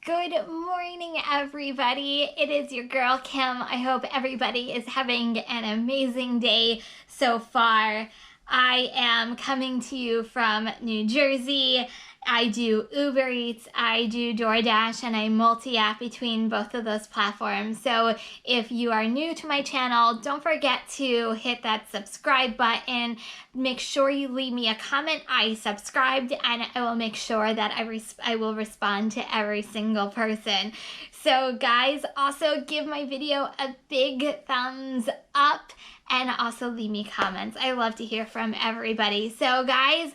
Good morning, everybody. It is your girl, Kim. I hope everybody is having an amazing day so far. I am coming to you from New Jersey. I do Uber Eats, I do DoorDash, and I multi-app between both of those platforms. So if you are new to my channel, don't forget to hit that subscribe button. Make sure you leave me a comment. I subscribed, and I will make sure that I will respond to every single person. So guys, also give my video a big thumbs up and also leave me comments. I love to hear from everybody. So guys,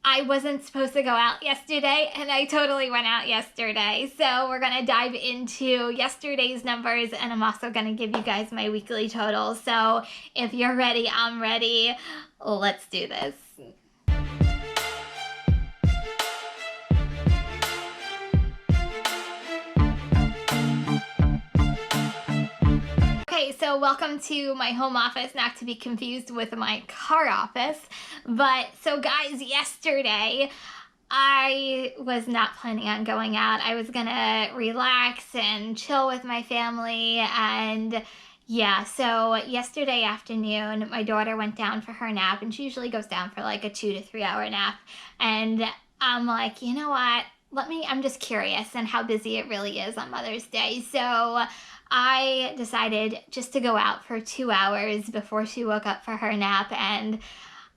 I wasn't supposed to go out yesterday, and I totally went out yesterday. So we're going to dive into yesterday's numbers, and I'm also going to give you guys my weekly total. So if you're ready, I'm ready. Let's do this. Okay, so welcome to my home office, not to be confused with my car office. But so guys, yesterday I was not planning on going out. I was gonna relax and chill with my family, and yeah, so yesterday afternoon my daughter went down for her nap, and she usually goes down for like a 2 to 3 hour nap, and I'm like, you know what, I'm just curious and how busy it really is on Mother's Day. So I decided just to go out for 2 hours before she woke up for her nap, and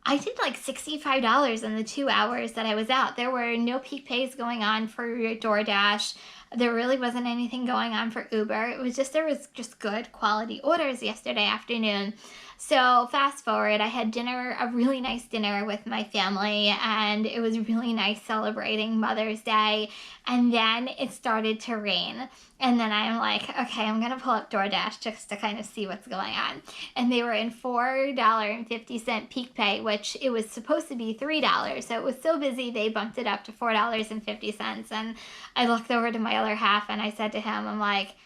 I did like $65 in the 2 hours that I was out. There were no peak pays going on for DoorDash. There really wasn't anything going on for Uber. There was just good quality orders yesterday afternoon. So fast forward, I had dinner, a really nice dinner with my family, and it was really nice celebrating Mother's Day. And then it started to rain. And then I'm like, okay, I'm going to pull up DoorDash just to kind of see what's going on. And they were in $4.50 peak pay, which it was supposed to be $3. So it was so busy, they bumped it up to $4.50. And I looked over to my other half and I said to him, I'm like,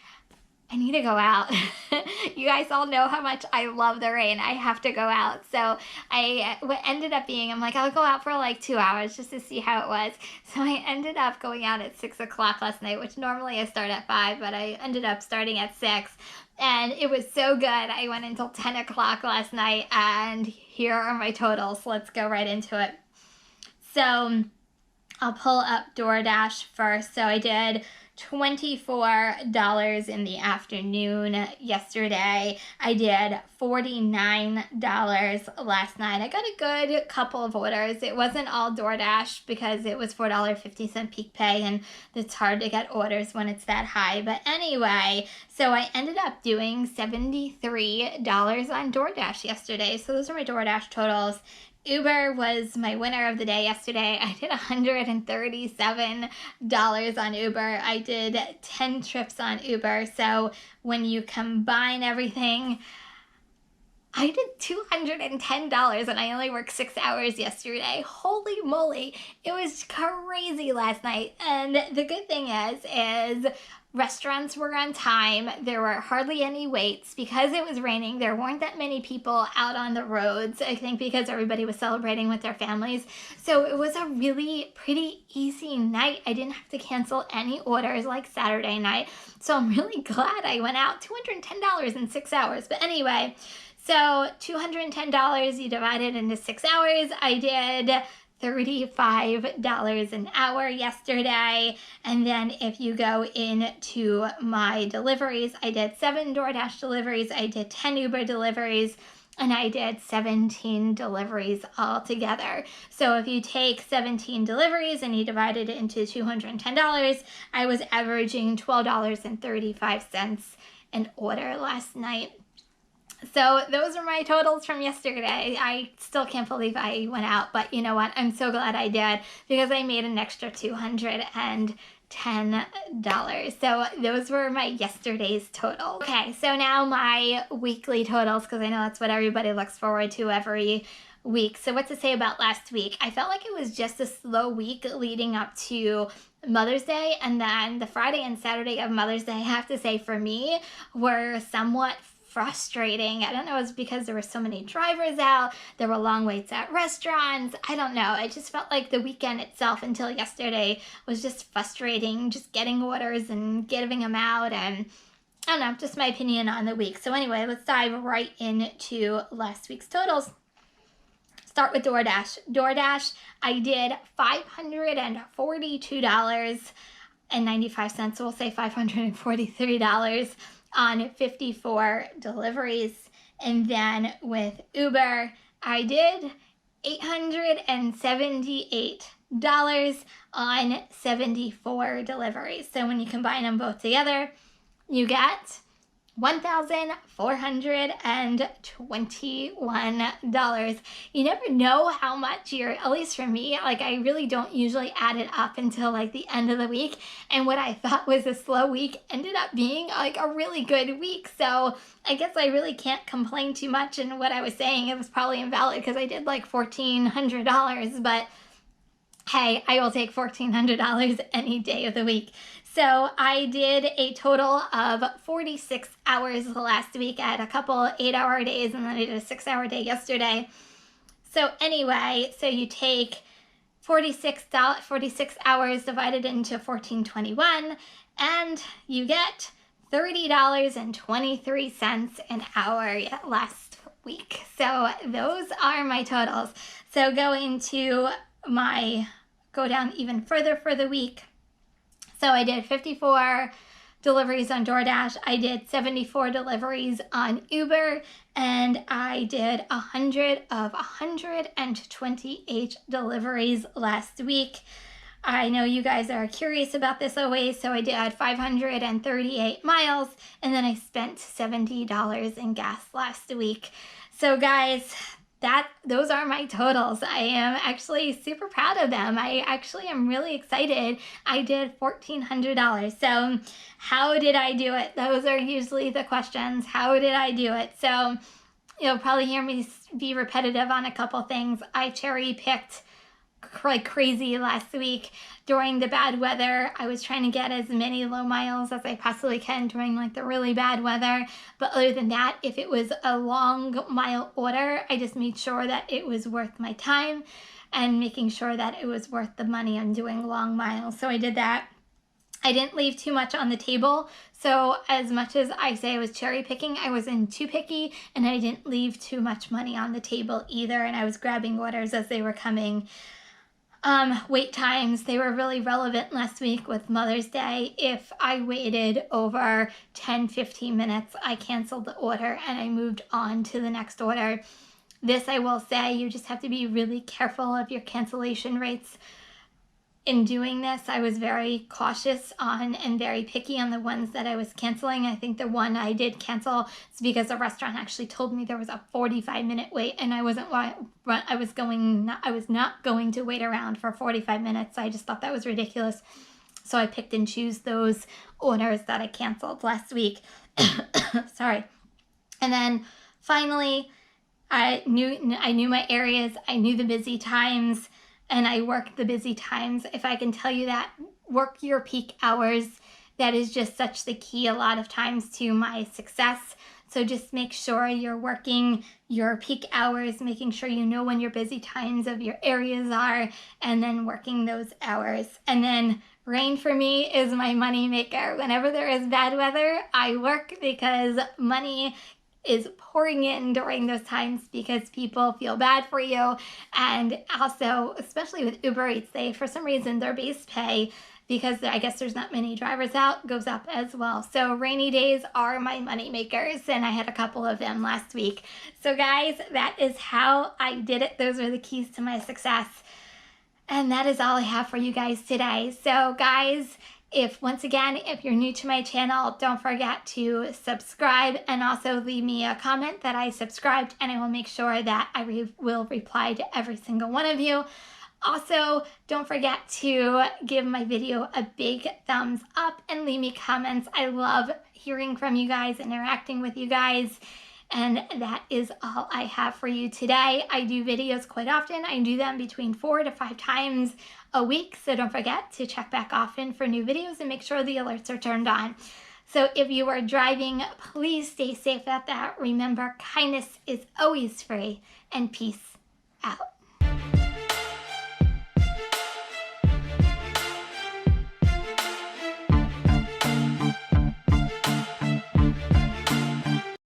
I need to go out. You guys all know how much I love the rain. I have to go out. So what ended up being, I'm like, I'll go out for like 2 hours just to see how it was. So I ended up going out at 6 o'clock last night, which normally I start at 5, but I ended up starting at 6. And it was so good. I went until 10 o'clock last night, and here are my totals. Let's go right into it. So I'll pull up DoorDash first. So I did $24 in the afternoon yesterday. I did $49 last night. I got a good couple of orders. It wasn't all DoorDash because it was $4.50 peak pay, and it's hard to get orders when it's that high. But anyway, so I ended up doing $73 on DoorDash yesterday. So those are my DoorDash totals. Uber was my winner of the day yesterday. I did $137 on Uber. I did 10 trips on Uber. So when you combine everything, I did $210, and I only worked 6 hours yesterday. Holy moly. It was crazy last night. And the good thing is restaurants were on time. There were hardly any waits. Because it was raining, there weren't that many people out on the roads, I think because everybody was celebrating with their families. So it was a really pretty easy night. I didn't have to cancel any orders like Saturday night. So I'm really glad I went out. $210 in 6 hours. But anyway, so $210, you divide it into 6 hours. I did $35 an hour yesterday. And then if you go into my deliveries, I did 7 DoorDash deliveries, I did 10 Uber deliveries, and I did 17 deliveries altogether. So if you take 17 deliveries and you divide it into $210, I was averaging $12.35 an order last night. So those are my totals from yesterday. I still can't believe I went out, but you know what? I'm so glad I did because I made an extra $210. So those were my yesterday's totals. Okay, so now my weekly totals, because I know that's what everybody looks forward to every week. So what to say about last week? I felt like it was just a slow week leading up to Mother's Day, and then the Friday and Saturday of Mother's Day, I have to say for me, were somewhat frustrating. I don't know, it was because there were so many drivers out, there were long waits at restaurants. I don't know. I just felt like the weekend itself until yesterday was just frustrating, just getting orders and giving them out, and I don't know, just my opinion on the week. So anyway, let's dive right into last week's totals. Start with DoorDash. DoorDash, I did $542.95. So we'll say $543 on 54 deliveries. And then with Uber, I did $878 on 74 deliveries. So when you combine them both together, you get $1,421. You never know how much at least for me, like I really don't usually add it up until like the end of the week. And what I thought was a slow week ended up being like a really good week. So I guess I really can't complain too much. And what I was saying, it was probably invalid because I did like $1,400, but hey, I will take $1,400 any day of the week. So I did a total of 46 hours last week. I had a couple 8-hour days and then I did a 6-hour day yesterday. So anyway, so you take 46 hours divided into 1421 and you get $30.23 an hour last week. So those are my totals. So go down even further for the week. So I did 54 deliveries on DoorDash, I did 74 deliveries on Uber, and I did 128 deliveries last week. I know you guys are curious about this always, so I did 538 miles, and then I spent $70 in gas last week. So guys, those are my totals. I am actually super proud of them. I actually am really excited. I did $1,400. So how did I do it? Those are usually the questions. How did I do it? So you'll probably hear me be repetitive on a couple things. I cherry picked like crazy last week. During the bad weather, I was trying to get as many low miles as I possibly can during like the really bad weather. But other than that, if it was a long mile order, I just made sure that it was worth my time and making sure that it was worth the money on doing long miles. So I did that. I didn't leave too much on the table. So as much as I say I was cherry picking, I wasn't too picky and I didn't leave too much money on the table either. And I was grabbing orders as they were coming. Wait times, they were really relevant last week with Mother's Day. If I waited over 10-15 minutes, I canceled the order and I moved on to the next order. This, I will say, you just have to be really careful of your cancellation rates. In doing this, I was very cautious on and very picky on the ones that I was canceling. I think the one I did cancel is because the restaurant actually told me there was a 45-minute wait, and I was not going to wait around for 45 minutes. I just thought that was ridiculous. So I picked and chose those orders that I canceled last week. Sorry. And then finally, I knew my areas. I knew the busy times. And I work the busy times. If I can tell you that, work your peak hours. That is just such the key a lot of times to my success. So just make sure you're working your peak hours, making sure you know when your busy times of your areas are, and then working those hours. And then rain for me is my money maker. Whenever there is bad weather, I work because money is pouring in during those times because people feel bad for you. And also, especially with Uber Eats, for some reason, their base pay, because I guess there's not many drivers out, goes up as well. So rainy days are my money makers, and I had a couple of them last week. So guys, that is how I did it. Those are the keys to my success. And that is all I have for you guys today. So guys, once again, if you're new to my channel, don't forget to subscribe and also leave me a comment that I subscribed, and I will make sure that I will reply to every single one of you. Also, don't forget to give my video a big thumbs up and leave me comments. I love hearing from you guys, interacting with you guys. And that is all I have for you today. I do videos quite often. I do them between 4 to 5 times a week. So don't forget to check back often for new videos and make sure the alerts are turned on. So if you are driving, please stay safe out there. Remember, kindness is always free, and peace out.